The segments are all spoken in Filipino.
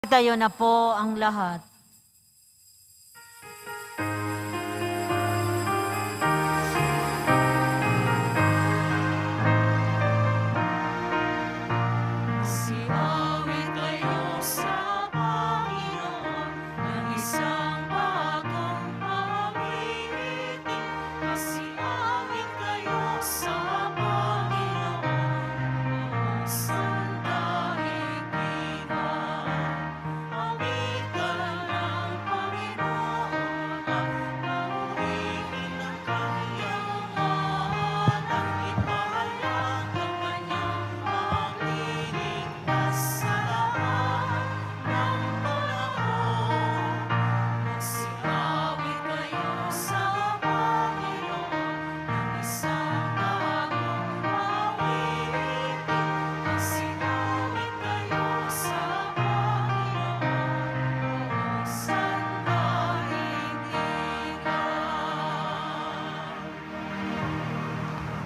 Tayo na po ang lahat.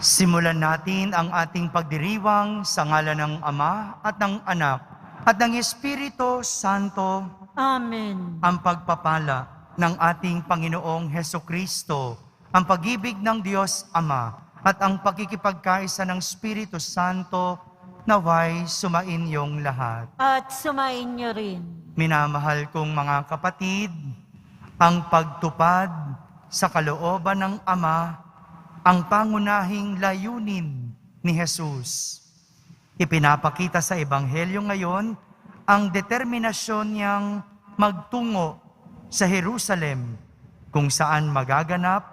Simulan natin ang ating pagdiriwang sa ngalan ng Ama at ng Anak at ng Espiritu Santo. Amen. Ang pagpapala ng ating Panginoong Hesukristo, ang pag-ibig ng Diyos Ama at ang pakikipagkaisa ng Espiritu Santo naway sumain yung lahat. At sumain niyo rin. Minamahal kong mga kapatid, ang pagtupad sa kalooban ng Ama ang pangunahing layunin ni Jesus. Ipinapakita sa Ebanghelyo ngayon ang determinasyon niyang magtungo sa Jerusalem kung saan magaganap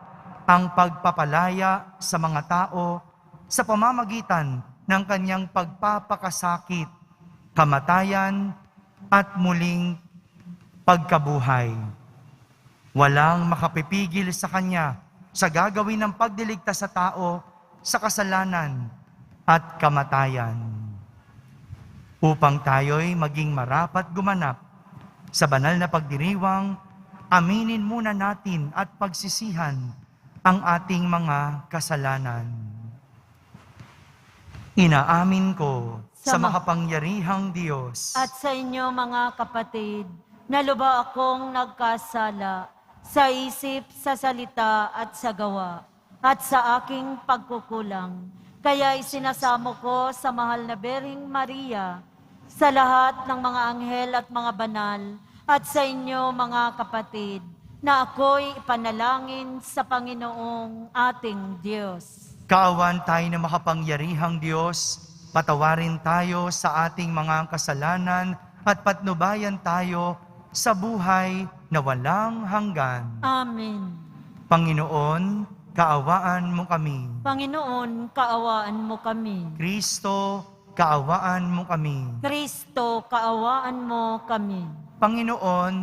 ang pagpapalaya sa mga tao sa pamamagitan ng kanyang pagpapakasakit, kamatayan at muling pagkabuhay. Walang makapipigil sa kanya sa gagawin ng pagdiligtas sa tao sa kasalanan at kamatayan. Upang tayo'y maging marapat gumanap sa banal na pagdiriwang, aminin muna natin at pagsisihan ang ating mga kasalanan. Inaamin ko sa makapangyarihang Diyos At sa inyo mga kapatid, na lubha akong nagkasala sa isip, sa salita at sa gawa, at sa aking pagkukulang. Kaya isinasamo ko sa mahal na Birheng Maria, sa lahat ng mga anghel at mga banal, at sa inyo mga kapatid, na ako'y ipanalangin sa Panginoong ating Diyos. Kaawan tayo na makapangyarihang Diyos, patawarin tayo sa ating mga kasalanan at patnubayan tayo sa buhay na walang hanggan. Amen. Panginoon, kaawaan mo kami. Panginoon, kaawaan mo kami. Kristo, kaawaan mo kami. Kristo, kaawaan mo kami. Panginoon,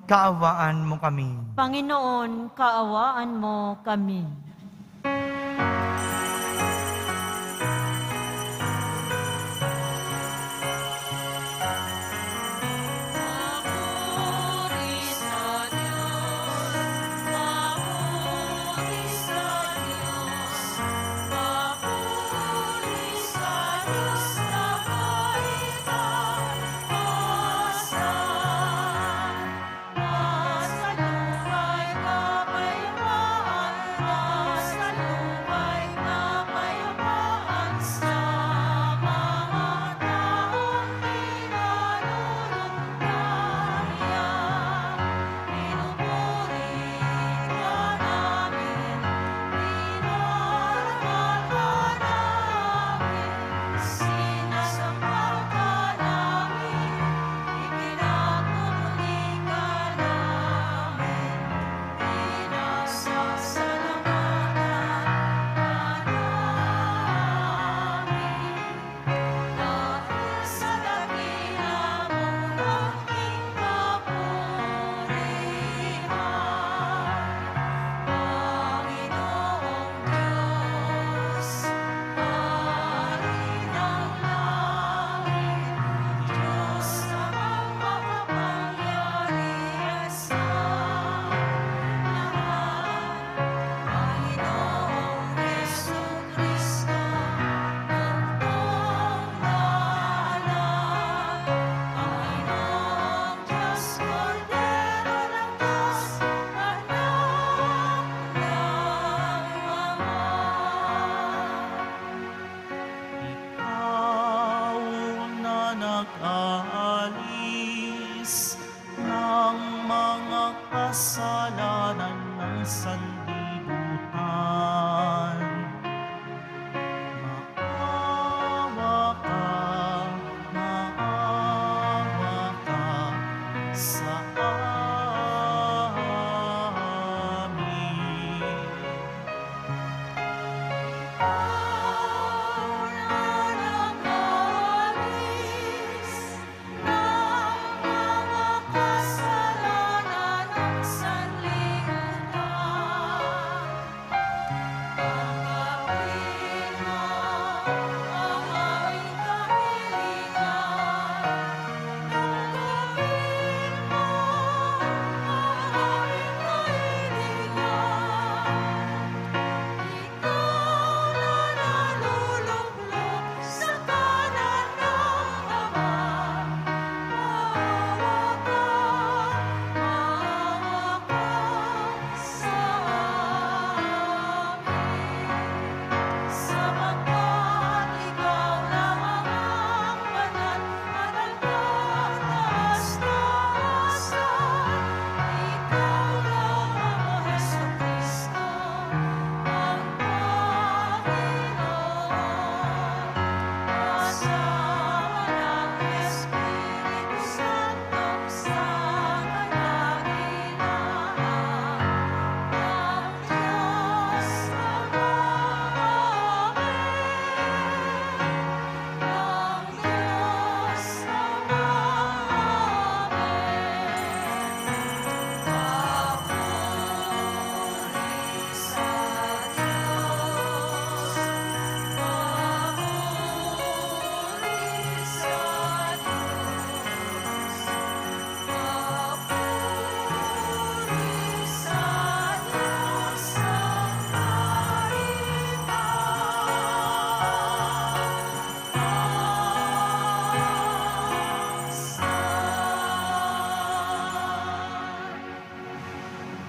kaawaan mo kami. Panginoon, kaawaan mo kami.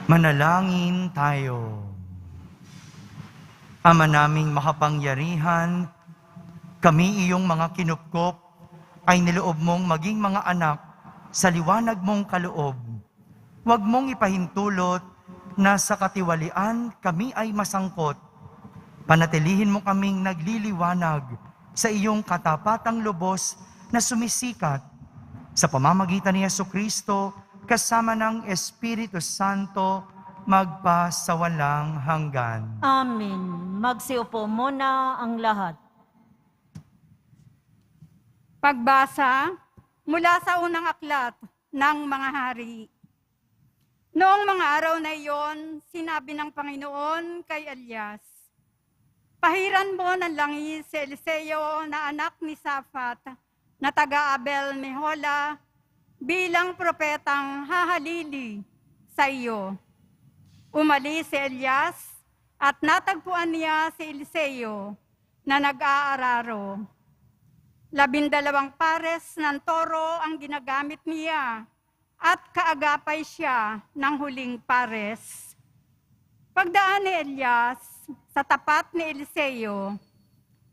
Manalangin tayo. Ama naming makapangyarihan, kami iyong mga kinupkop ay niloob mong maging mga anak sa liwanag mong kaloob. Huwag mong ipahintulot na sa katiwalian kami ay masangkot. Panatilihin mo kaming nagliliwanag sa iyong katapatang lubos na sumisikat sa pamamagitan ni Jesucristo kasama ng Espiritu Santo magpasawalang hanggan. Amen. Magsiupo muna ang lahat. Pagbasa mula sa unang aklat ng mga hari. Noong mga araw na iyon, sinabi ng Panginoon kay Elias, "Pahiran mo ng langis si Eliseo na anak ni Safat, na taga-Abel Mehola, bilang propetang hahalili sa iyo." Umalis si Elias at natagpuan niya si Eliseo na nag-aararo. 12 pares ng toro ang ginagamit niya at kaagapay siya ng huling pares. Pagdaan ni Elias sa tapat ni Eliseo,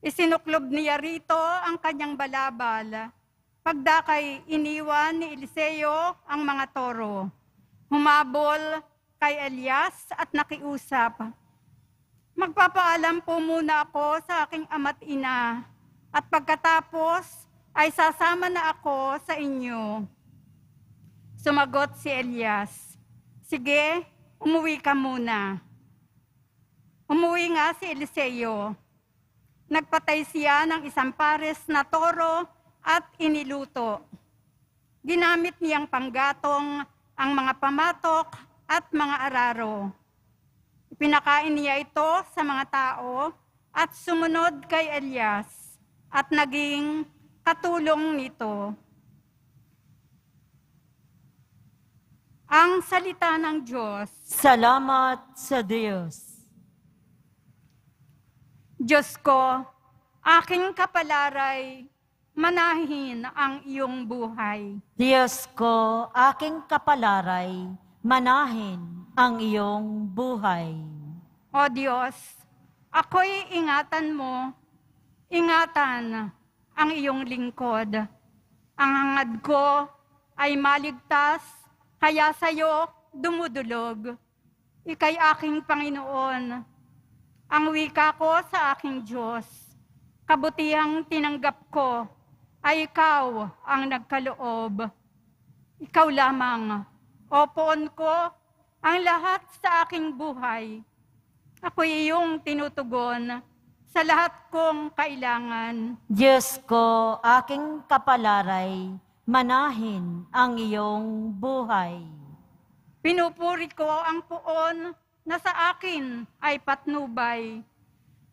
isinuklob niya rito ang kanyang balabal. Pagdakay iniwan ni Eliseo ang mga toro. Humabol kay Elias at nakiusap, "Magpapaalam po muna ako sa aking ama't ina, at pagkatapos ay sasama na ako sa inyo." Sumagot si Elias, "Sige, umuwi ka muna." Umuwi nga si Eliseo. Nagpatay siya ng 1 pares na toro at iniluto. Ginamit niyang panggatong ang mga pamatok at mga araro. Ipinakain niya ito sa mga tao at sumunod kay Elias at naging katulong nito. Ang salita ng Diyos. Salamat sa Diyos. Diyos ko, aking kapalaray, manahin ang iyong buhay. Diyos ko, aking kapalaray, manahin ang iyong buhay. O Diyos, ako'y ingatan mo, ingatan ang iyong lingkod. Ang hangad ko ay maligtas, kaya sa'yo dumudulog. Ika'y aking Panginoon, ang wika ko sa aking Diyos. Kabutihang tinanggap ko ay ikaw ang nagkaloob. Ikaw lamang, o poon ko, ang lahat sa aking buhay. Ako'y iyong tinutugon sa lahat kong kailangan. Diyos ko, aking kapalaray, manahin ang iyong buhay. Pinupuri ko ang poon na sa akin ay patnubay.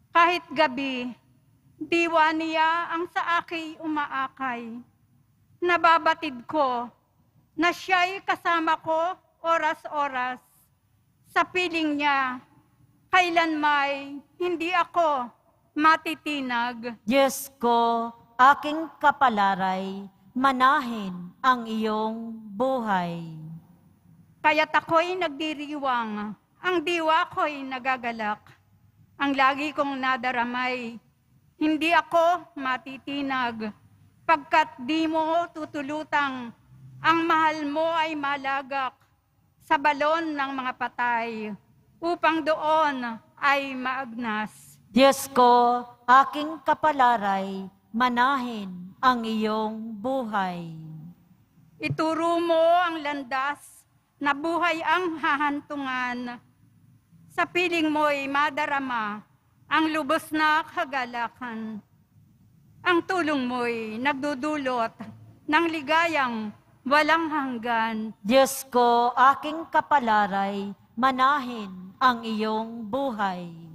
Kahit gabi, diwa niya ang sa akin umaakay. Nababatid ko na siya'y kasama ko oras-oras. Sa piling niya, kailanmay hindi ako matitinag. Diyos ko, aking kapalaray, manahin ang iyong buhay. Kaya't ako'y nagdiriwang, ang diwa ko'y nagagalak. Ang lagi kong nadaramay, hindi ako matitinag. Pagkat di mo tutulutang, ang mahal mo ay malagak sa balon ng mga patay, upang doon ay maagnas. Diyos ko, aking kapalaray, manahin ang iyong buhay. Ituro mo ang landas na buhay ang hahantungan. Sa piling mo'y madarama ang lubos na kagalakan. Ang tulong mo'y nagdudulot ng ligayang walang hanggan. Diyos ko, aking kapalaray, manahin ang iyong buhay.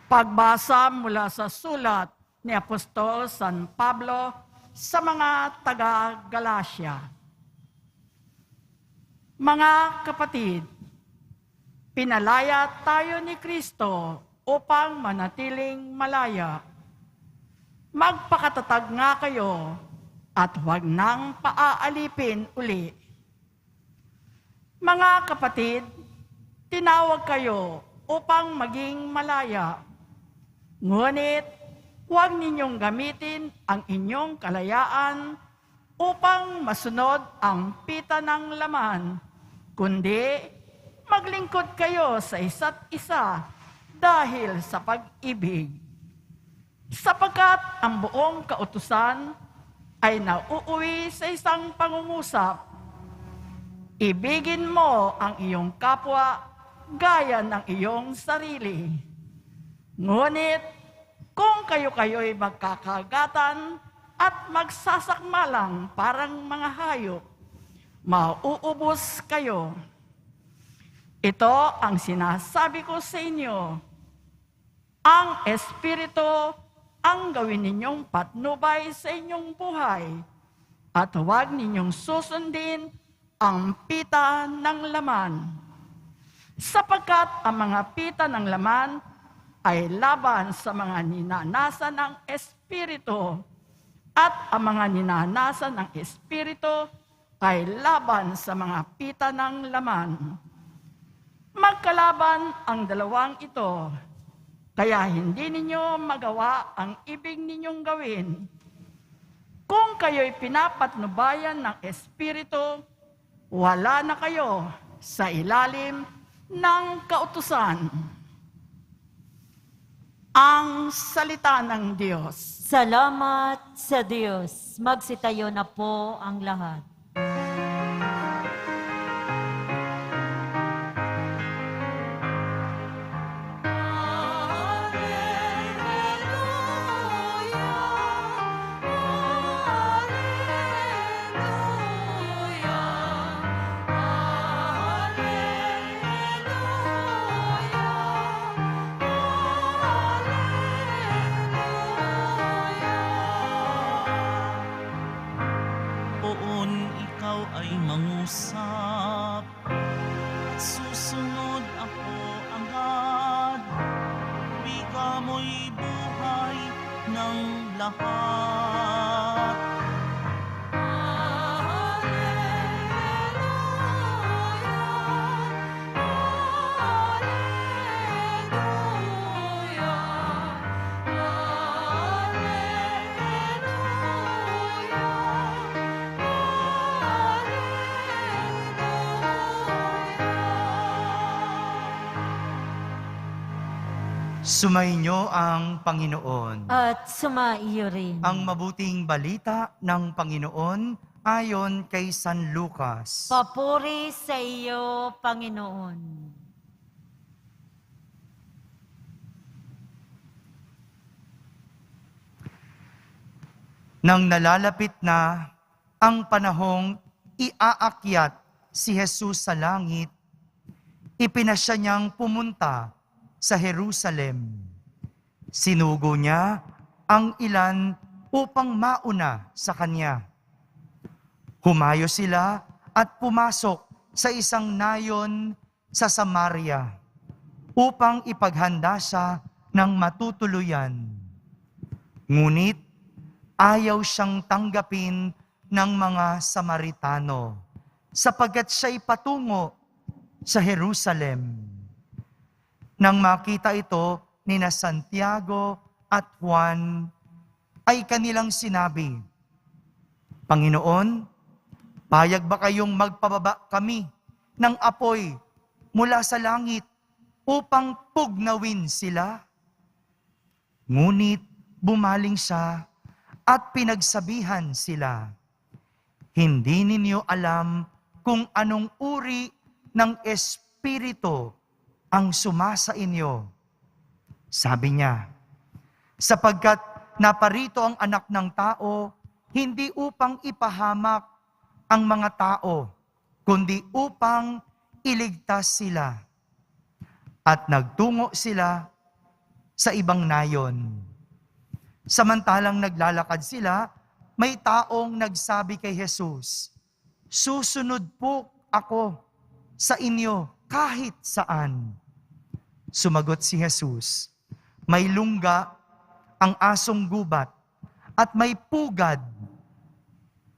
Pagbasa mula sa sulat ni Apostol San Pablo sa mga taga-Galacia. Mga kapatid, pinalaya tayo ni Kristo upang manatiling malaya. Magpakatatag nga kayo at huwag nang paaalipin uli. Mga kapatid, tinawag kayo upang maging malaya. Ngunit huwag ninyong gamitin ang inyong kalayaan upang masunod ang pita ng laman, kundi maglingkod kayo sa isa't isa dahil sa pag-ibig. Sapagkat ang buong kautusan ay nauuwi sa isang pangungusap. Ibigin mo ang iyong kapwa gaya ng iyong sarili. Ngunit kung kayo-kayo'y magkakagatan at magsasakmalang parang mga hayop, mauubos kayo. Ito ang sinasabi ko sa inyo. Ang Espiritu ang gawin ninyong patnubay sa inyong buhay at huwag ninyong susundin ang pita ng laman. Sapagkat ang mga pita ng laman ay laban sa mga ninanasa ng Espiritu at ang mga ninanasa ng Espiritu ay laban sa mga pita ng laman. Magkalaban ang dalawang ito, kaya hindi ninyo magawa ang ibig ninyong gawin. Kung kayo'y pinapatnubayan ng Espiritu, wala na kayo sa ilalim ng kautusan. Ang salita ng Diyos. Salamat sa Diyos. Magsitayo na po ang lahat. Poon ikaw ay mangusap, at susunod ako agad. Biga mo'y buhay ng lahat. Sumainyo ang Panginoon. At sumaiyo rin. Ang mabuting balita ng Panginoon ayon kay San Lucas. Papuri sa iyo, Panginoon. Nang nalalapit na ang panahong iaakyat si Jesus sa langit, ipinasya niyang pumunta sa Jerusalem. Sinugo niya ang ilan upang mauna sa kanya. Humayo sila at pumasok sa isang nayon sa Samaria upang ipaghanda siya ng matutuluyan. Ngunit ayaw siyang tanggapin ng mga Samaritano sapagkat siya'y patungo sa Jerusalem. Nang makita ito nina Santiago at Juan, ay kanilang sinabi, Panginoon, payag ba kayong magpababa kami ng apoy mula sa langit upang pugnawin sila? Ngunit bumaling siya at pinagsabihan sila, hindi ninyo alam kung anong uri ng Espiritu ang sumasa inyo. Sabi niya, sapagkat naparito ang anak ng tao, hindi upang ipahamak ang mga tao, kundi upang iligtas sila. At nagtungo sila sa ibang nayon. Samantalang naglalakad sila, may taong nagsabi kay Jesus, susunod po ako sa inyo kahit saan. Sumagot si Jesus, may lungga ang asong gubat at may pugad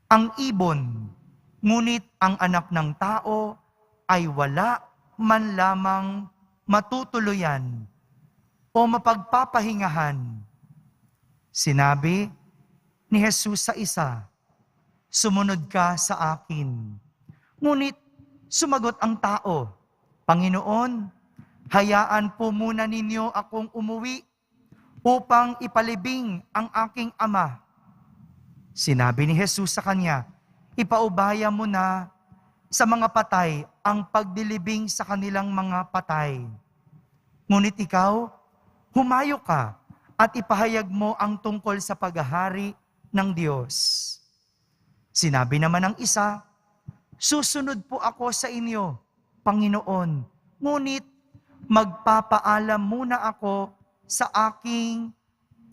ang ibon, ngunit ang anak ng tao ay wala man lamang matutuluyan o mapagpapahingahan. Sinabi ni Jesus sa isa, sumunod ka sa akin. Ngunit sumagot ang tao, Panginoon, hayaan po muna ninyo akong umuwi upang ipalibing ang aking ama. Sinabi ni Jesus sa kanya, ipaubaya mo na sa mga patay ang pagdilibing sa kanilang mga patay. Ngunit ikaw, humayo ka at ipahayag mo ang tungkol sa paghahari ng Diyos. Sinabi naman ng isa, susunod po ako sa inyo, Panginoon, ngunit magpapaalam muna ako sa aking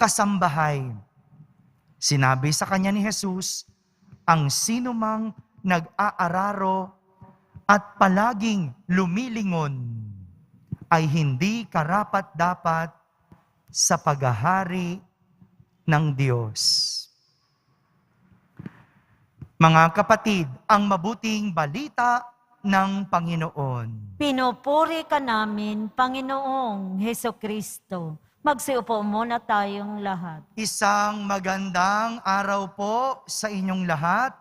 kasambahay. Sinabi sa kanya ni Jesus, ang sinumang nag-aararo at palaging lumilingon ay hindi karapat-dapat sa paghahari ng Diyos. Mga kapatid, ang mabuting balita ng Panginoon. Pinupuri ka namin, Panginoong Hesukristo. Magsiupo muna tayong lahat. Isang magandang araw po sa inyong lahat.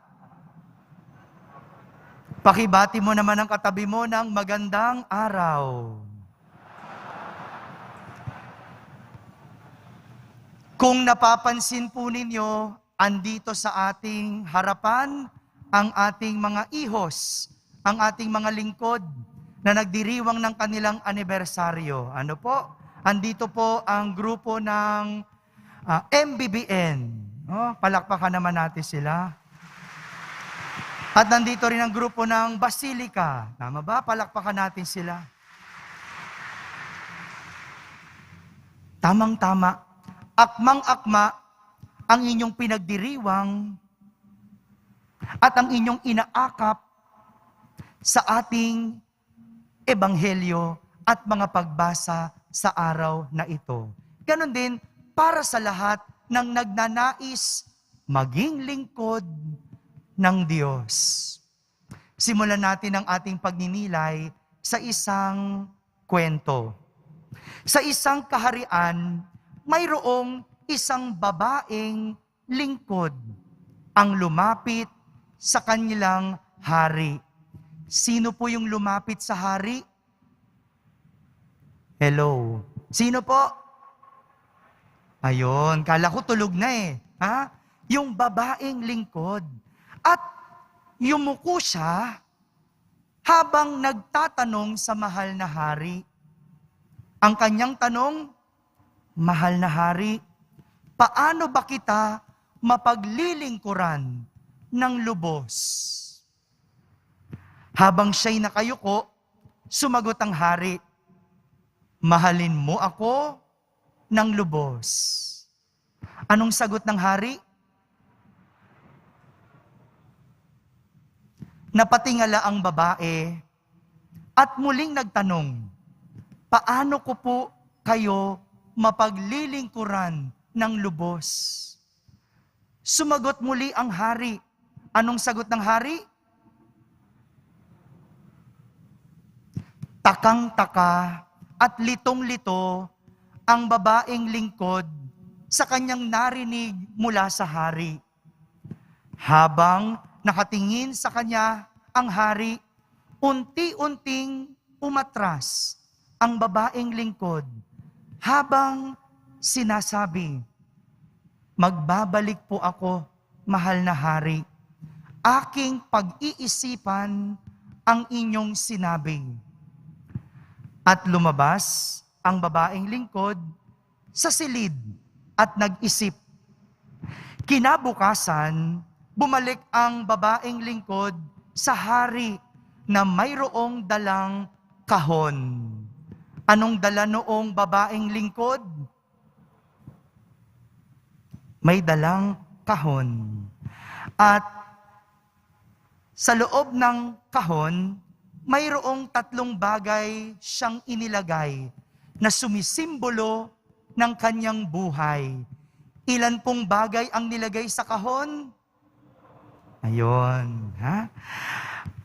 Pakibati mo naman ang katabi mo ng magandang araw. Kung napapansin po ninyo, andito sa ating harapan ang ating mga ihos, ang ating mga lingkod na nagdiriwang ng kanilang anibersaryo. Ano po? Andito po ang grupo ng MBBN. Oh, palakpakan naman natin sila. At nandito rin ang grupo ng Basilica. Tama ba? Palakpakan natin sila. Tamang-tama. Akmang-akma ang inyong pinagdiriwang at ang inyong inaakap sa ating ebanghelyo at mga pagbasa sa araw na ito. Ganon din para sa lahat ng nagnanais maging lingkod ng Diyos. Simulan natin ang ating pagninilay sa isang kwento. Sa isang kaharian, mayroong isang babaeng lingkod ang lumapit sa kanilang hari. Sino po yung lumapit sa hari? Hello. Sino po? Ayun, kala ko tulog na eh. Ha? Yung babaeng lingkod. At yumuko siya habang nagtatanong sa mahal na hari. Ang kanyang tanong, mahal na hari, paano ba kita mapaglilingkuran ng lubos? Habang siya'y nakayuko, sumagot ang hari, mahalin mo ako ng lubos. Anong sagot ng hari? Napatingala ang babae at muling nagtanong, paano ko po kayo mapaglilingkuran ng lubos? Sumagot muli ang hari. Anong sagot ng hari? Takang-taka at litong-lito ang babaeng lingkod sa kanyang narinig mula sa hari. Habang nakatingin sa kanya ang hari, unti-unting umatras ang babaeng lingkod habang sinasabi, magbabalik po ako, mahal na hari. Aking pag-iisipan ang inyong sinabi. At lumabas ang babaeng lingkod sa silid at nag-isip. Kinabukasan, bumalik ang babaeng lingkod sa hari na mayroong dalang kahon. Anong dala noong babaeng lingkod? May dalang kahon. At Sa loob ng kahon, mayroong 3 bagay siyang inilagay na sumisimbolo ng kanyang buhay. Ilan pong bagay ang nilagay sa kahon? Ayon, ha?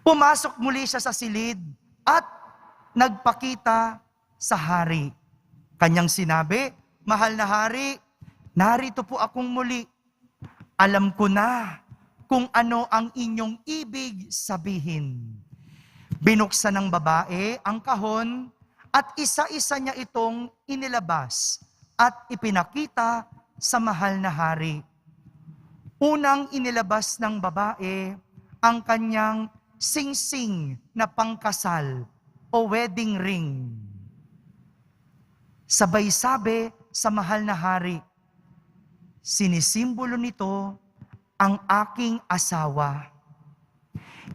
Pumasok muli siya sa silid at nagpakita sa hari. Kanyang sinabi, "Mahal na hari, narito po akong muli. Alam ko na kung ano ang inyong ibig sabihin." Binuksan ng babae ang kahon at isa-isa niya itong inilabas at ipinakita sa mahal na hari. Unang inilabas ng babae ang kanyang singsing na pangkasal o wedding ring. Sabay sabi sa mahal na hari, "Sinisimbolo nito ang aking asawa.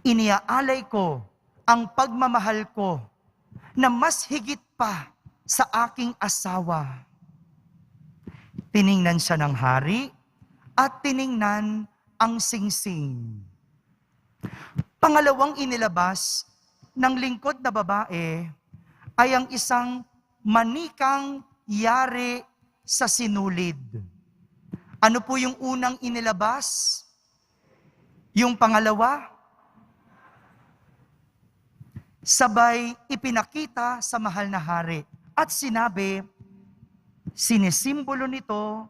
Iniaalay ko ang pagmamahal ko na mas higit pa sa aking asawa." Tiningnan siya ng hari at tiningnan ang singsing. Pangalawang inilabas ng lingkod na babae ay ang isang manikang yari sa sinulid. Ano po yung unang inilabas? Yung pangalawa? Sabay ipinakita sa mahal na hari at sinabi, "Sinisimbolo nito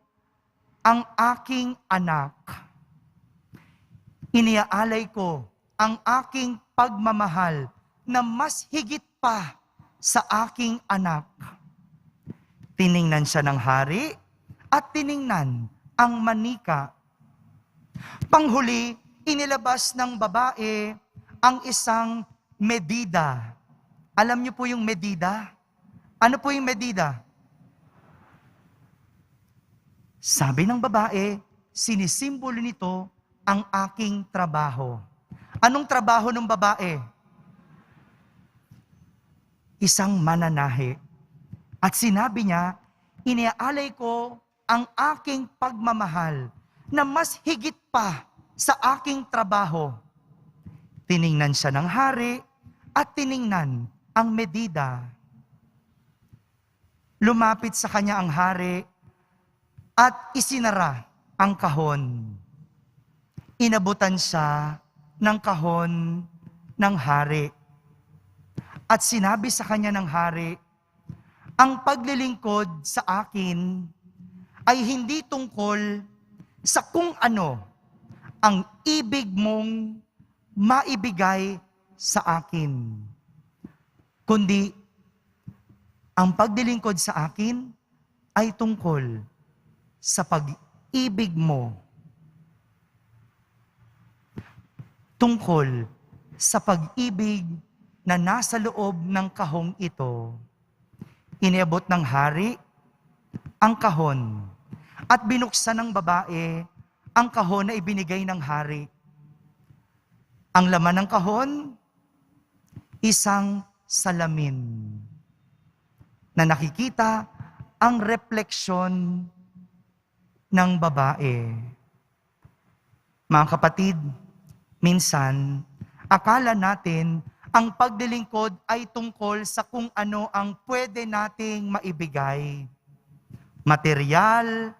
ang aking anak. Iniaalay ko ang aking pagmamahal na mas higit pa sa aking anak." Tiningnan siya ng hari at tiningnan ang manika. Panghuli, inilabas ng babae ang isang medida. Alam niyo po yung medida? Ano po yung medida? Sabi ng babae, "Sinisimbolo nito ang aking trabaho." Anong trabaho ng babae? Isang mananahi. At sinabi niya, "Iniaalay ko ang aking pagmamahal na mas higit pa sa aking trabaho." Tiningnan siya ng hari at tiningnan ang medida. Lumapit sa kanya ang hari at isinara ang kahon. Inabutan siya ng kahon ng hari. At sinabi sa kanya ng hari, "Ang paglilingkod sa akin ay hindi tungkol sa kung ano ang ibig mong maibigay sa akin, kundi ang paglilingkod sa akin ay tungkol sa pag-ibig mo. Tungkol sa pag-ibig na nasa loob ng kahong ito." Iniabot ng hari ang kahon at binuksan ng babae ang kahon na ibinigay ng hari. Ang laman ng kahon, isang salamin na nakikita ang refleksyon ng babae. Mga kapatid, minsan, akala natin ang paglilingkod ay tungkol sa kung ano ang pwede nating maibigay. Material,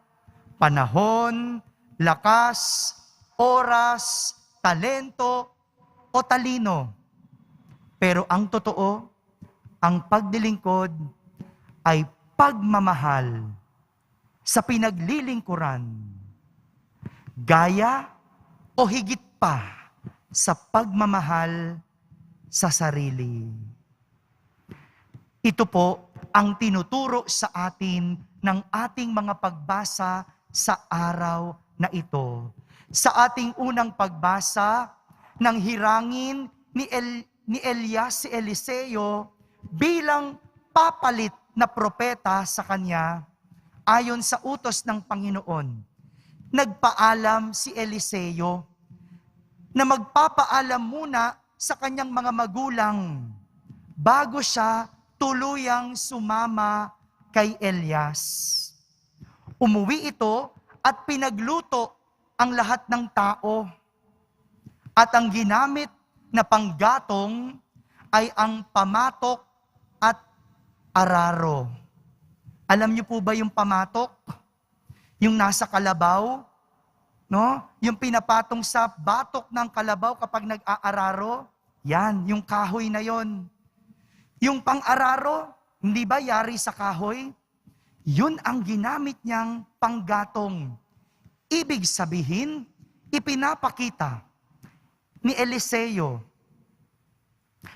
panahon, lakas, oras, talento, o talino. Pero ang totoo, ang paglilingkod ay pagmamahal sa pinaglilingkuran, gaya o higit pa sa pagmamahal sa sarili. Ito po ang tinuturo sa atin ng ating mga pagbasa sa araw na ito. Sa ating unang pagbasa, nang hirangin ni Elias si Eliseo bilang papalit na propeta sa kanya, ayon sa utos ng Panginoon, nagpaalam si Eliseo na magpapaalam muna sa kanyang mga magulang bago siya tuluyang sumama kay Elias. Umuwi ito at pinagluto ang lahat ng tao. At ang ginamit na panggatong ay ang pamatok at araro. Alam niyo po ba yung pamatok? Yung nasa kalabaw? No? Yung pinapatong sa batok ng kalabaw kapag nag-aararo? Yan, yung kahoy na yon. Yung pang-araro, hindi ba yari sa kahoy? Yun ang ginamit niyang panggatong. Ibig sabihin, ipinapakita ni Eliseo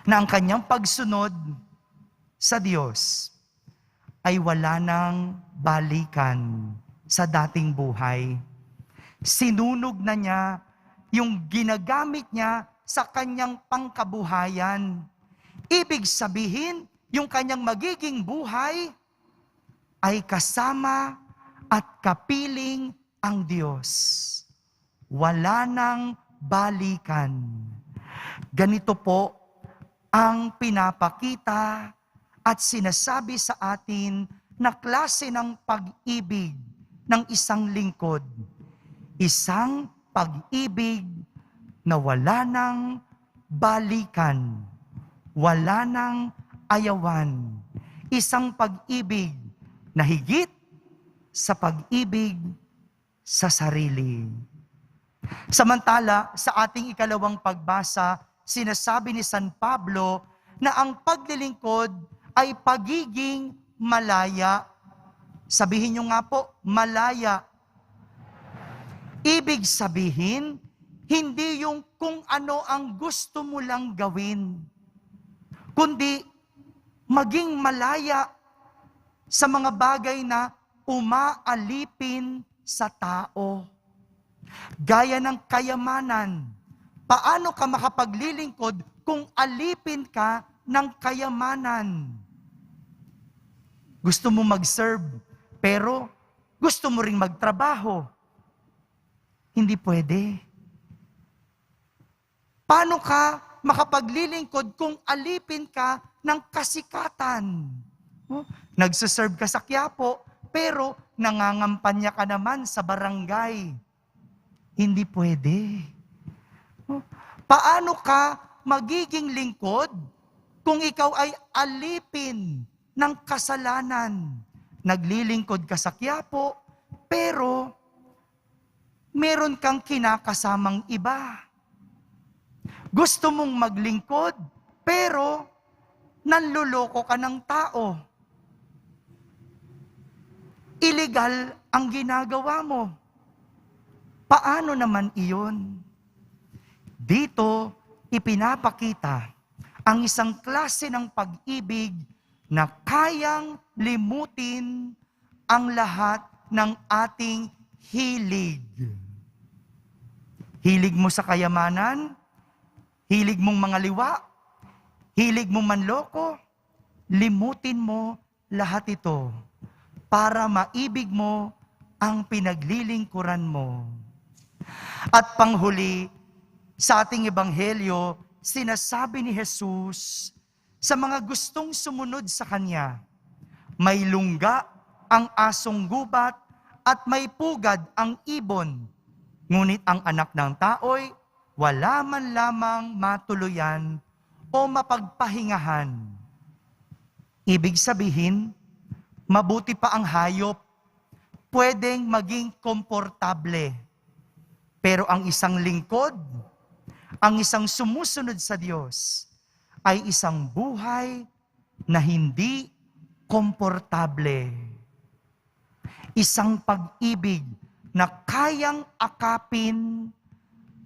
na ang kanyang pagsunod sa Diyos ay wala nang balikan sa dating buhay. Sinunog na niya yung ginagamit niya sa kanyang pangkabuhayan. Ibig sabihin, yung kanyang magiging buhay ay kasama at kapiling ang Diyos. Wala nang balikan. Ganito po ang pinapakita at sinasabi sa atin na klase ng pag-ibig ng isang lingkod. Isang pag-ibig na wala nang balikan, wala nang ayawan. Isang pag-ibig na higit sa pag-ibig sa sarili. Samantala, sa ating ikalawang pagbasa, sinasabi ni San Pablo na ang paglilingkod ay pagiging malaya. Sabihin nyo nga po, malaya. Ibig sabihin, hindi yung kung ano ang gusto mo lang gawin, kundi maging malaya sa mga bagay na umaalipin sa tao. Gaya ng kayamanan. Paano ka makapaglilingkod kung alipin ka ng kayamanan? Gusto mo mag-serve, pero gusto mo ring magtrabaho. Hindi pwede. Paano ka makapaglilingkod kung alipin ka ng kasikatan? Nagsiserve ka sa Quiapo, pero nangangampanya ka naman sa barangay. Hindi pwede. Paano ka magiging lingkod kung ikaw ay alipin ng kasalanan? Naglilingkod ka sa Quiapo, pero meron kang kinakasamang iba. Gusto mong maglingkod, pero nanloloko ka ng tao. Illegal ang ginagawa mo. Paano naman iyon? Dito, ipinapakita ang isang klase ng pag-ibig na kayang limutin ang lahat ng ating hilig. Hilig mo sa kayamanan, hilig mong mga liwa, hilig mong manloko, limutin mo lahat ito para maibig mo ang pinaglilingkuran mo. At panghuli, sa ating ebanghelyo, sinasabi ni Jesus sa mga gustong sumunod sa Kanya, may lungga ang asong gubat at may pugad ang ibon, ngunit ang anak ng tao'y wala man lamang matuluyan o mapagpahingahan. Ibig sabihin, mabuti pa ang hayop, pwedeng maging komportable. Pero ang isang lingkod, ang isang sumusunod sa Diyos, ay isang buhay na hindi komportable. Isang pag-ibig na kayang akapin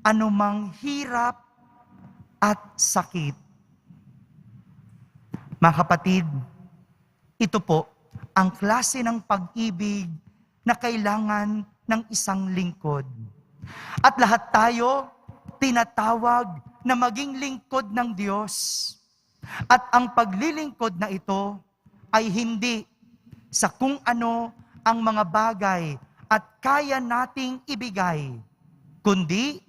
anumang hirap at sakit. Mga kapatid, ito po ang klase ng pag-ibig na kailangan ng isang lingkod. At lahat tayo tinatawag na maging lingkod ng Diyos. At ang paglilingkod na ito ay hindi sa kung ano ang mga bagay at kaya nating ibigay, kundi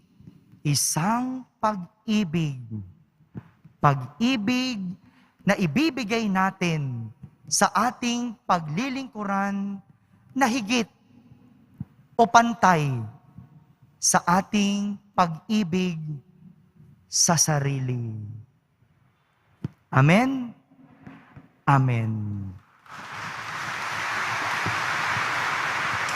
isang pag-ibig. Pag-ibig na ibibigay natin sa ating paglilingkuran na higit o pantay sa ating pag-ibig sa sarili. Amen? Amen.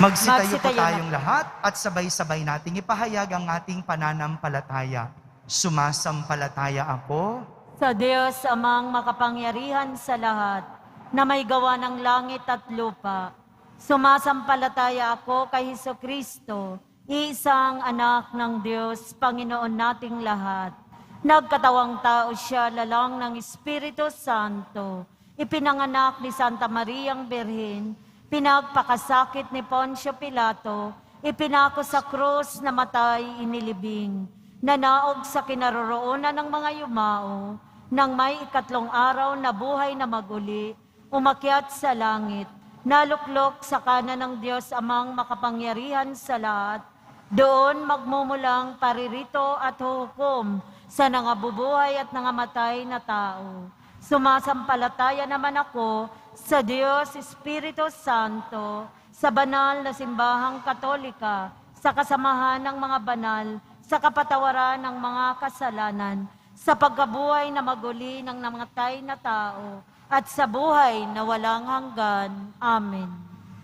Magsitayo po Magsitayo na tayong lahat at sabay-sabay nating ipahayag ang ating pananampalataya. Sumasampalataya ako Sa Diyos amang makapangyarihan sa lahat, na may gawa ng langit at lupa. Sumasampalataya ako kay Hesukristo, isang anak ng Diyos, Panginoon nating lahat. Nagkatawang tao siya lalang ng Espiritu Santo. Ipinanganak ni Santa Mariang Birhen, pinagpakasakit ni Poncio Pilato, ipinako sa krus, namatay, inilibing, nanaog sa kinaroroonan ng mga yumao, nang may ikatlong araw na buhay na maguli, umakyat sa langit, naluklok sa kanan ng Diyos amang makapangyarihan sa lahat, doon magmumulang paririto at huhukom sa nangabubuhay at nangamatay na tao. Sumasampalataya naman ako sa Diyos Espiritu Santo, sa banal na simbahang katolika, sa kasamahan ng mga banal, sa kapatawaran ng mga kasalanan, sa pagkabuhay na maguli ng namatay na tao, at sa buhay na walang hanggan. Amen.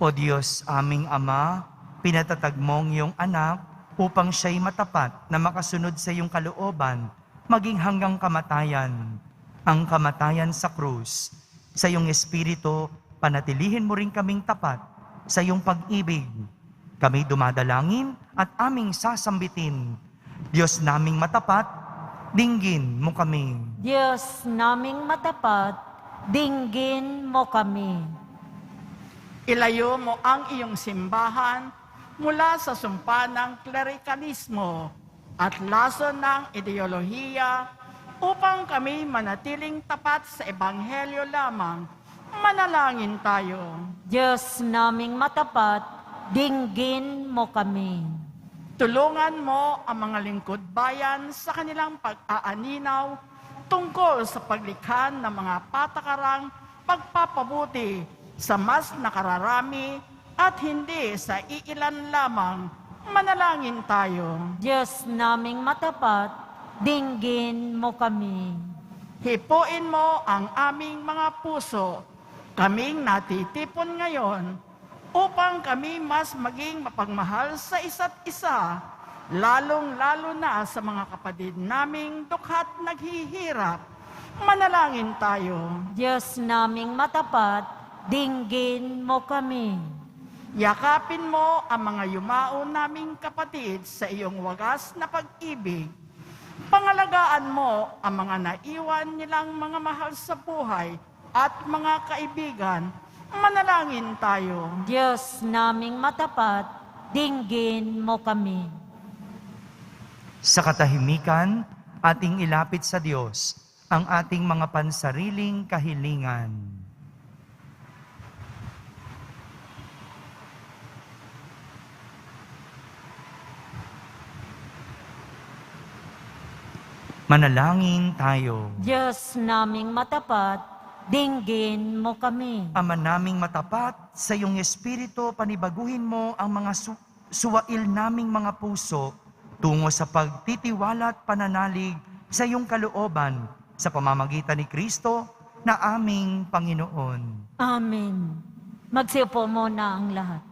O Diyos aming Ama, pinatatag mong iyong anak upang siya'y matapat na makasunod sa iyong kalooban, maging hanggang kamatayan. Ang kamatayan sa krus. Sa iyong Espiritu, panatilihin mo rin kaming tapat sa iyong pag-ibig. Kami dumadalangin at aming sasambitin. Diyos naming matapat, dinggin mo kami. Diyos naming matapat, dinggin mo kami. Ilayo mo ang iyong simbahan mula sa sumpa ng klerikalismo at laso ng ideolohiya upang kami manatiling tapat sa Ebanghelyo lamang. Manalangin tayo. Diyos naming matapat, dinggin mo kami. Tulungan mo ang mga lingkod bayan sa kanilang pag-aaninaw tungkol sa paglikha ng mga patakarang pagpapabuti sa mas nakararami at hindi sa iilan lamang. Manalangin tayo. Diyos naming matapat, dinggin mo kami. Hipuin mo ang aming mga puso, kaming natitipon ngayon, upang kami mas maging mapagmahal sa isa't isa, lalong-lalo na sa mga kapatid naming dukha't naghihirap. Manalangin tayo. Diyos naming matapat, dinggin mo kami. Yakapin mo ang mga yumao naming kapatid sa iyong wagas na pag-ibig. Pangalagaan mo ang mga naiwan nilang mga mahal sa buhay at mga kaibigan. Manalangin tayo. Diyos naming matapat, dinggin mo kami. Sa katahimikan, ating ilapit sa Diyos ang ating mga pansariling kahilingan. Manalangin tayo. Diyos naming matapat, dinggin mo kami. Ama naming matapat, sa iyong Espiritu, panibaguhin mo ang mga suwail naming mga puso tungo sa pagtitiwala at pananalig sa iyong kalooban sa pamamagitan ni Kristo na aming Panginoon. Amen. Magsiupo muna ang lahat.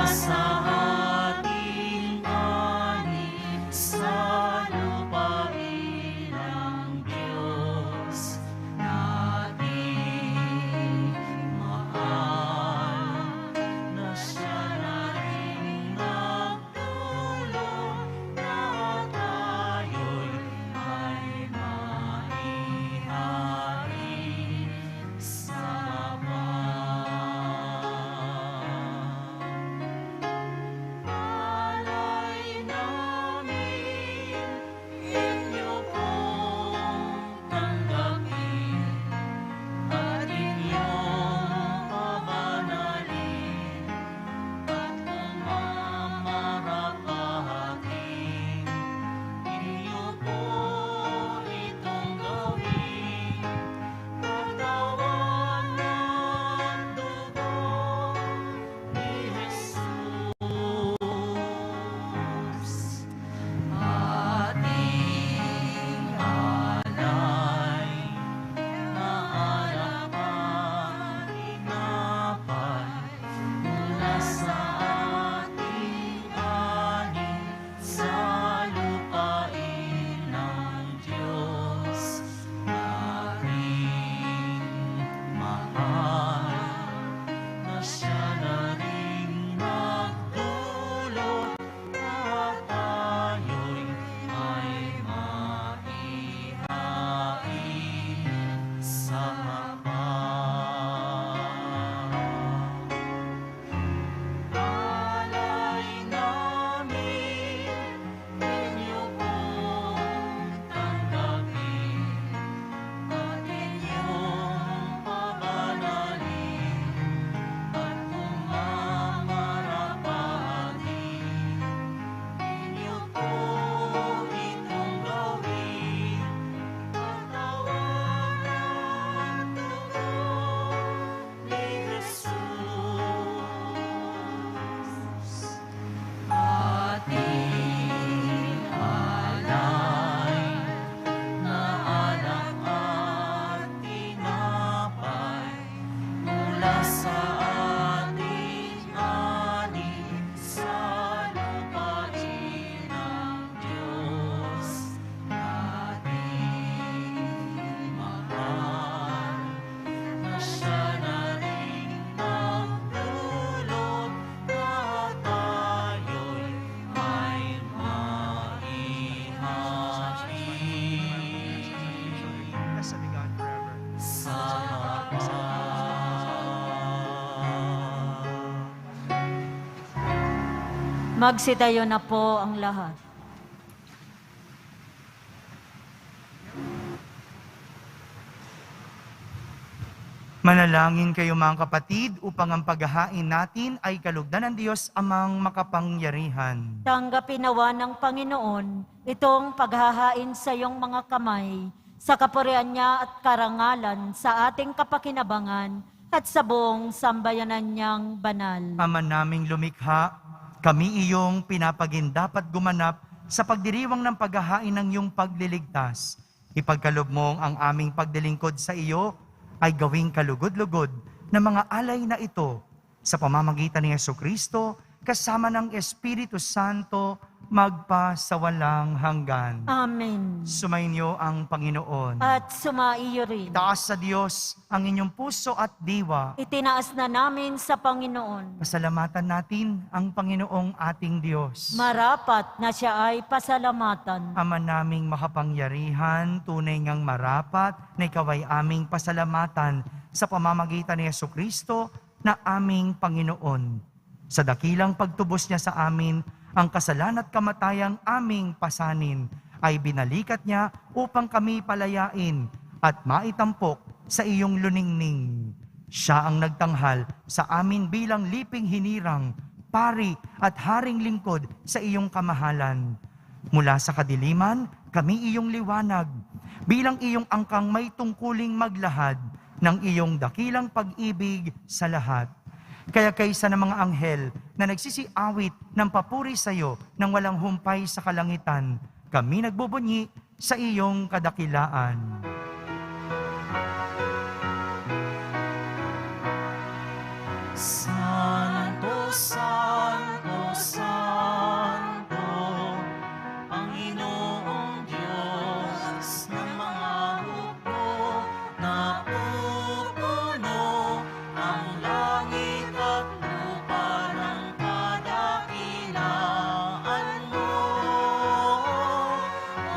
Sa ating anin sa siya na rin nagdulot na tayo'y may maihatid Blessed be God forever. sa haba. Magsitayo na po ang lahat. Manalangin kayo mga kapatid upang ang paghahain natin ay kalugdan ng Diyos amang makapangyarihan. Tanggapin nawa ng Panginoon itong paghahain sa iyong mga kamay, sa kapurihan niya at karangalan sa ating kapakinabangan at sa buong sambayanan niyang banal. Ama naming lumikha, kami iyong pinapagindapat gumanap sa pagdiriwang ng paghahain ng iyong pagliligtas. Ipagkalob mo ang aming pagdilingkod sa iyo ay gawing kalugod-lugod na mga alay na ito sa pamamagitan ni Jesucristo kasama ng Espiritu Santo magpa sa walang hanggan. Amen. Sumainyo ang Panginoon. At sumaiyo rin. Taas sa Diyos ang inyong puso at diwa. Itinaas na namin sa Panginoon. Pasalamatan natin ang Panginoong ating Diyos. Marapat na siya ay pasalamatan. Ama naming makapangyarihan, tunay ngang marapat na ikaw ay aming pasalamatan sa pamamagitan ni Jesucristo na aming Panginoon. Sa dakilang pagtubos niya sa amin, ang kasalan at kamatayang aming pasanin ay binalikat niya upang kami palayain at maitampok sa iyong luningning. Siya ang nagtanghal sa amin bilang liping hinirang, pari at haring lingkod sa iyong kamahalan. Mula sa kadiliman, kami iyong liwanag, bilang iyong angkang may tungkuling maglahad ng iyong dakilang pag-ibig sa lahat. Kaya kaysa ng mga anghel na nagsisiawit ng papuri sa iyo nang walang humpay sa kalangitan, kami nagbubunyi sa iyong kadakilaan. Santo, Santo, Santo, Panginoong Diyos ng mga hukbo, napupuno ang langit at lupa ng kadakilaan mo.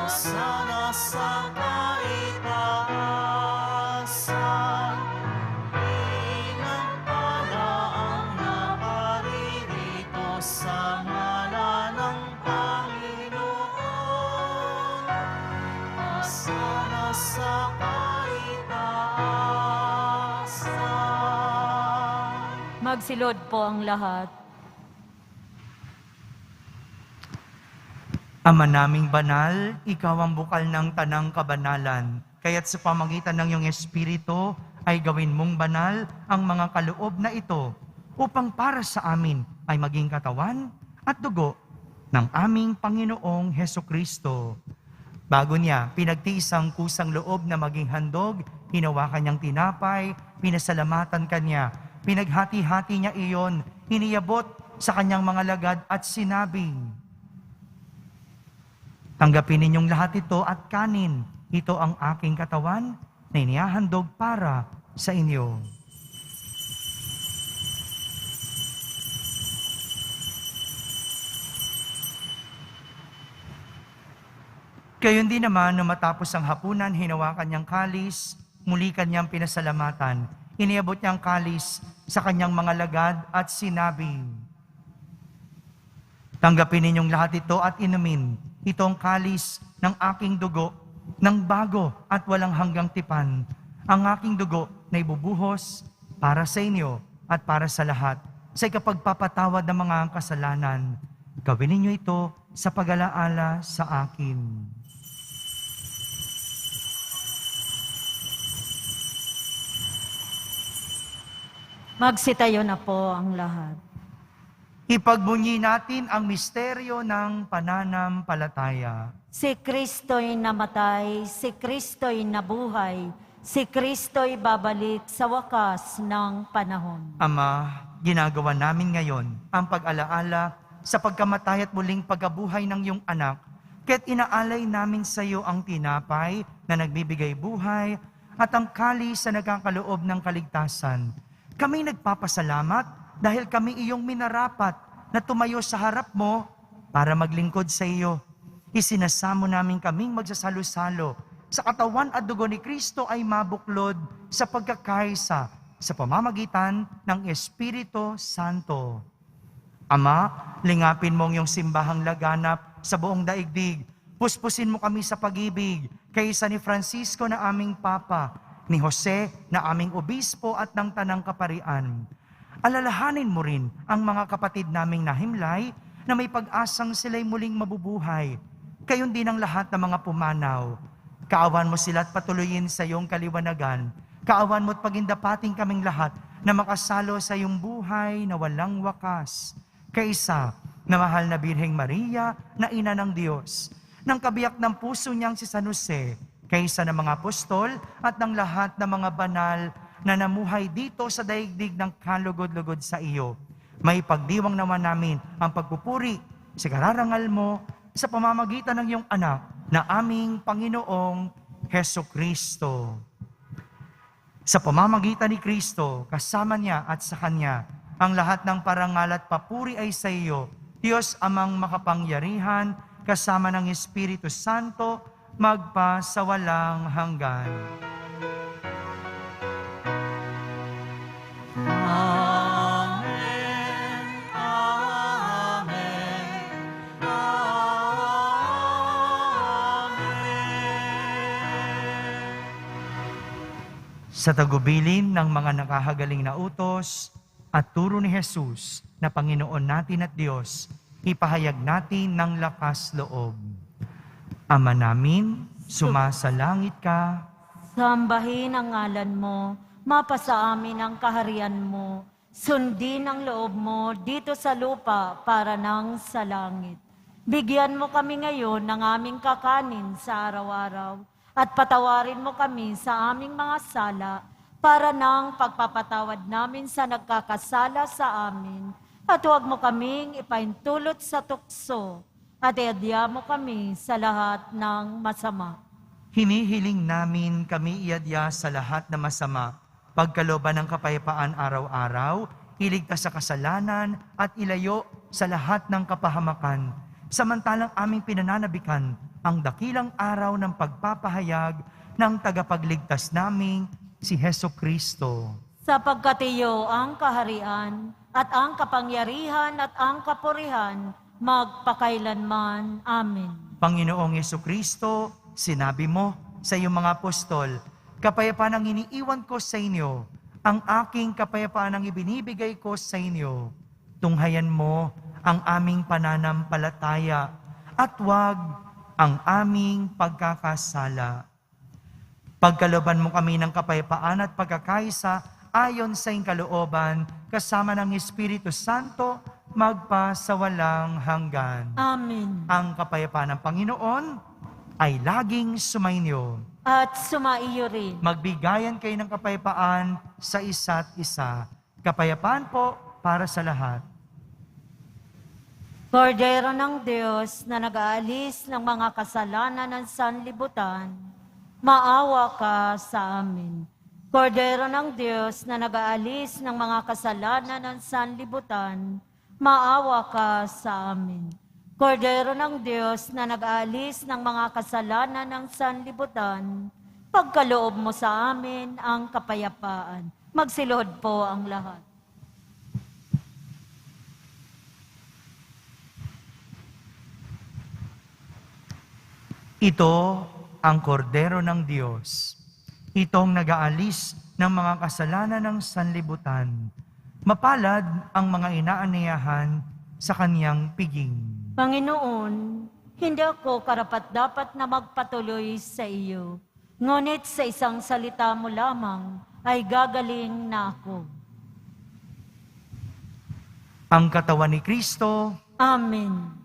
Hosana sa kaitaasan, pinagpala ang naparirito sa ngalan ng Panginoon. Hosana sa kaitaasan. Magsilod po ang lahat. Ama naming banal, ikaw ang bukal ng tanang kabanalan. Kaya't sa pamagitan ng iyong Espiritu ay gawin mong banal ang mga kaloob na ito upang para sa amin ay maging katawan at dugo ng aming Panginoong Hesukristo. Bago niya, pinagtiis ang kusang loob na maging handog, hinawakan niyang tinapay, pinasalamatan kanya, pinaghati-hati niya iyon, iniyabot sa kanyang mga lagad at sinabing, tanggapin ninyong lahat ito at kanin. Ito ang aking katawan na inihahandog para sa inyo. Gayon din naman, nung matapos ang hapunan, hinawakan niyang kalis, muli kanyang pinasalamatan. Iniabot niyang kalis sa kanyang mga lagad at sinabi, tanggapin ninyong lahat ito at inumin. Ito ang kalis ng aking dugo, ng bago at walang hanggang tipan. Ang aking dugo na ibubuhos para sa inyo at para sa lahat, sa ikapagpapatawad ng mga kasalanan. Gawin ninyo ito sa pag-alaala sa akin. Magsitayo na po ang lahat. Ipagbunyi natin ang misteryo ng pananampalataya. Si Kristo'y namatay, si Kristo'y nabuhay, si Kristo'y babalik sa wakas ng panahon. Ama, ginagawa namin ngayon ang pag-alaala sa pagkamatay at muling pagkabuhay ng iyong anak, kaya't inaalay namin sa iyo ang tinapay na nagbibigay buhay at ang kalis sa nagkakaloob ng kaligtasan. Kami nagpapasalamat dahil kami iyong minarapat na tumayo sa harap mo para maglingkod sa iyo. Isinasamo namin kaming magsasalo-salo sa katawan at dugo ni Kristo ay mabuklod sa pagkakaisa sa pamamagitan ng Espiritu Santo. Ama, lingapin mo ang iyong simbahang laganap sa buong daigdig. Puspusin mo kami sa pag-ibig kaysa ni Francisco na aming Papa, ni Jose na aming Obispo at ng Tanang Kaparian. Alalahanin mo rin ang mga kapatid naming nahimlay na may pag-asang sila'y muling mabubuhay. Gayon din ang lahat ng mga pumanaw. Kaawan mo sila at patuloyin sa iyong kaliwanagan. Kaawan mo at pagindapating kaming lahat na makasalo sa iyong buhay na walang wakas. Kaysa na mahal na Birheng Maria na ina ng Diyos, ng kabiyak ng puso niyang si San Jose, kaysa ng mga apostol at ng lahat ng mga banal na namuhay dito sa daigdig ng kalugod-lugod sa iyo. May pagdiwang naman namin ang pagpupuri sa kararangal mo sa pamamagitan ng iyong anak na aming Panginoong Hesukristo. Sa pamamagitan ni Kristo, kasama niya at sa Kanya, ang lahat ng parangal at papuri ay sa iyo, Diyos amang makapangyarihan, kasama ng Espiritu Santo, magpa sa walang hanggan. Amen. Amen. Amen. Sa tagubilin ng mga nakahagaling na utos at turo ni Jesus na Panginoon natin at Diyos, ipahayag natin ng lakas loob. Ama namin, sumasalangit ka, Sambahin ang ngalan mo, mapasa amin ang kaharian mo, sundin ang loob mo dito sa lupa para nang sa langit. Bigyan mo kami ngayon ng aming kakanin sa araw-araw at patawarin mo kami sa aming mga sala para nang pagpapatawad namin sa nagkakasala sa amin. At huwag mo kaming ipaintulot sa tukso at iadya mo kami sa lahat ng masama. hinihiling namin kami iadya sa lahat na masama, pagkalooban ng kapayapaan araw-araw, iligtas sa kasalanan at ilayo sa lahat ng kapahamakan. Samantalang aming pinananabikan ang dakilang araw ng pagpapahayag ng tagapagligtas naming si Hesukristo. Sapagkat iyo ang kaharian at ang kapangyarihan at ang kapurihan magpakailanman. Amen. Panginoong Hesukristo, sinabi mo sa iyong mga apostol, kapayapaan ang iniiwan ko sa inyo, ang aking kapayapaan ang ibinibigay ko sa inyo. Tunghayan mo ang aming pananampalataya at huwag ang aming pagkakasala. Pagkalooban mo kami ng kapayapaan at pagkakaisa ayon sa iyong kalooban, kasama ng Espiritu Santo, magpa sa walang hanggan. Amen. Ang kapayapaan ng Panginoon ay laging sumainyo. At sumaiyo rin. Magbigayan kayo ng kapayapaan sa isa't isa. Kapayapaan po para sa lahat. Kordero ng Diyos na nag-aalis ng mga kasalanan ng sanlibutan, maawa ka sa amin. Kordero ng Diyos na nag-aalis ng mga kasalanan ng sanlibutan, maawa ka sa amin. Kordero ng Diyos na nag-aalis ng mga kasalanan ng sanlibutan, pagkaloob mo sa amin ang kapayapaan. Magsilod po ang lahat. Ito ang kordero ng Diyos. Itong nag-aalis ng mga kasalanan ng sanlibutan. Mapalad ang mga inaaniyahan sa kanyang piging. Panginoon, hindi ako karapat-dapat na magpatuloy sa iyo. Ngunit sa isang salita mo lamang ay gagaling na ako. Ang katawan ni Kristo, Amen.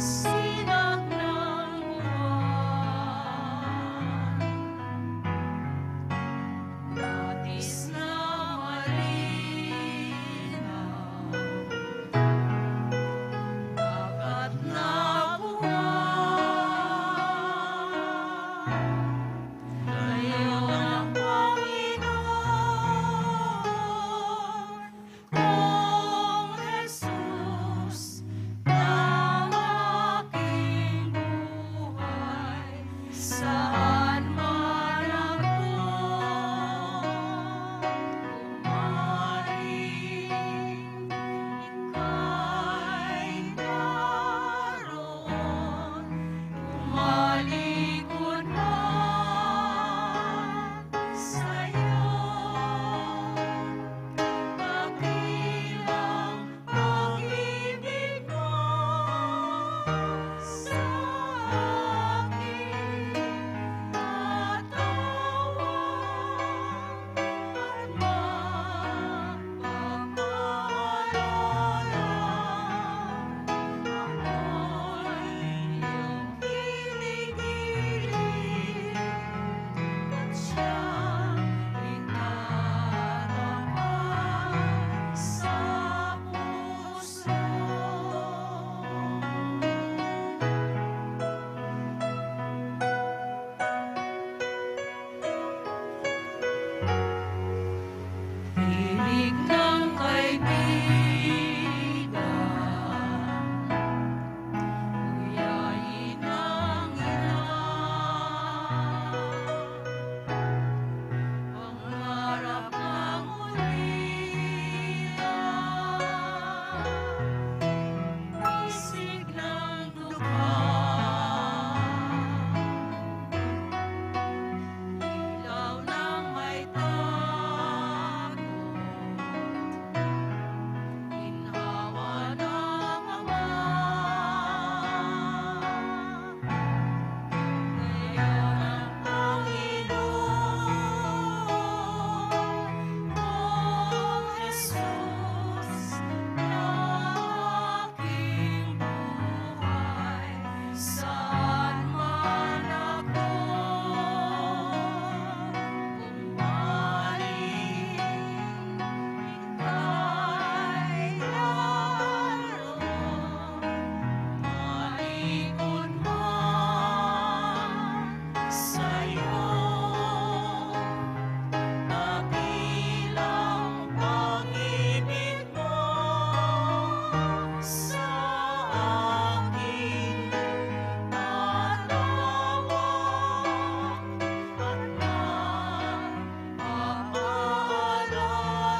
sinag ng buwan. Nais na malinaw, dagat na buwan. Kayo ang Panginoon, kung Jesus ng aking buhay, saan man ako umaring, ika'y naroon, tumalikod man sa'yo. Kabilang pag-ibig mo sa akin, katawan at magpapaalala, ako'y iyong kiligilin at siyang itatapat sa puso. Ibig ng kaibigan, uyayin ang ina, pangarap ng ulian, isig ng dukha, ilaw ng may tago, ginhawa ng Ama. Ngayon ang Panginoon, kung Jesus na aking buhay, saan man ako umaring, ika'y naroon, malikod man sa'yo. Kabilang pag-ibig mo sa akin, katawan at magpapaalala,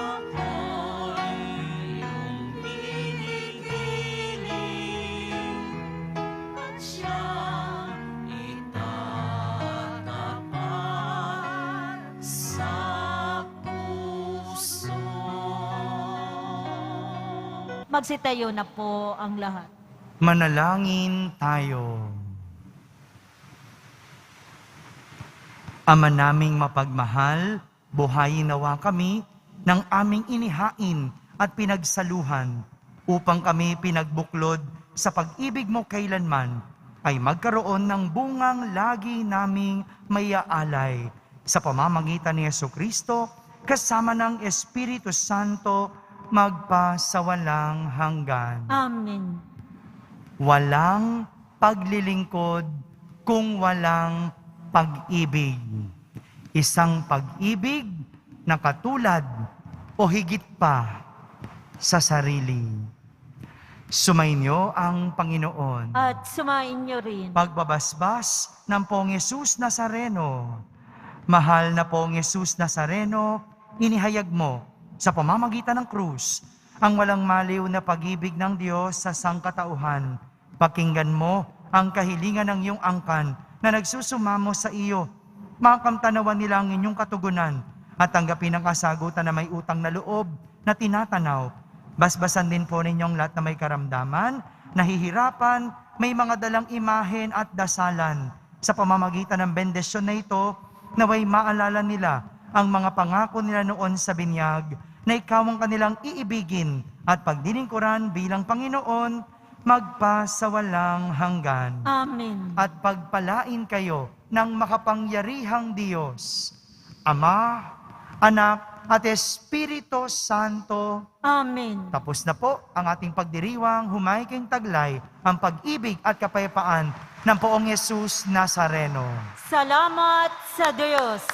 ako'y iyong kinikilig at siyang itatapat sa puso. Magsitayo na po ang lahat. Manalangin tayo. Ama naming mapagmahal, buhayin nawa kami ng aming inihain at pinagsaluhan upang kami pinagbuklod sa pag-ibig mo kailanman ay magkaroon ng bungang lagi naming maiaalay sa pamamagitan ni Jesucristo kasama ng Espiritu Santo magpasawalang hanggan. Amen. Walang paglilingkod kung walang pag-ibig. Isang pag-ibig na katulad o higit pa sa sarili. Sumainyo ang Panginoon. At sumain niyo rin. Pagbabasbas ng Poong Yesus Nazareno. Mahal na Poong Yesus Nazareno, inihayag mo sa pamamagitan ng krus ang walang maliw na pag-ibig ng Diyos sa sangkatauhan. Pakinggan mo ang kahilingan ng iyong angkan na nagsusumamo sa iyo. Makamtanawan nila ang inyong katugunan at tanggapin ang kasagutan na may utang na loob na tinatanaw. Basbasan din po ninyong lahat na may karamdaman, nahihirapan, may mga dalang imahen at dasalan. Sa pamamagitan ng bendisyon na ito, naway maalala nila ang mga pangako nila noon sa binyag na ikaw ang kanilang iibigin at pagdilingkuran bilang Panginoon magpasawalang hanggan. Amen. At pagpalain kayo ng makapangyarihang Diyos, Ama, Anak, at Espiritu Santo. Amen. Tapos na po ang ating pagdiriwang, humayging taglay ang pag-ibig at kapayapaan ng Poong Yesus Nazareno. Salamat sa Diyos.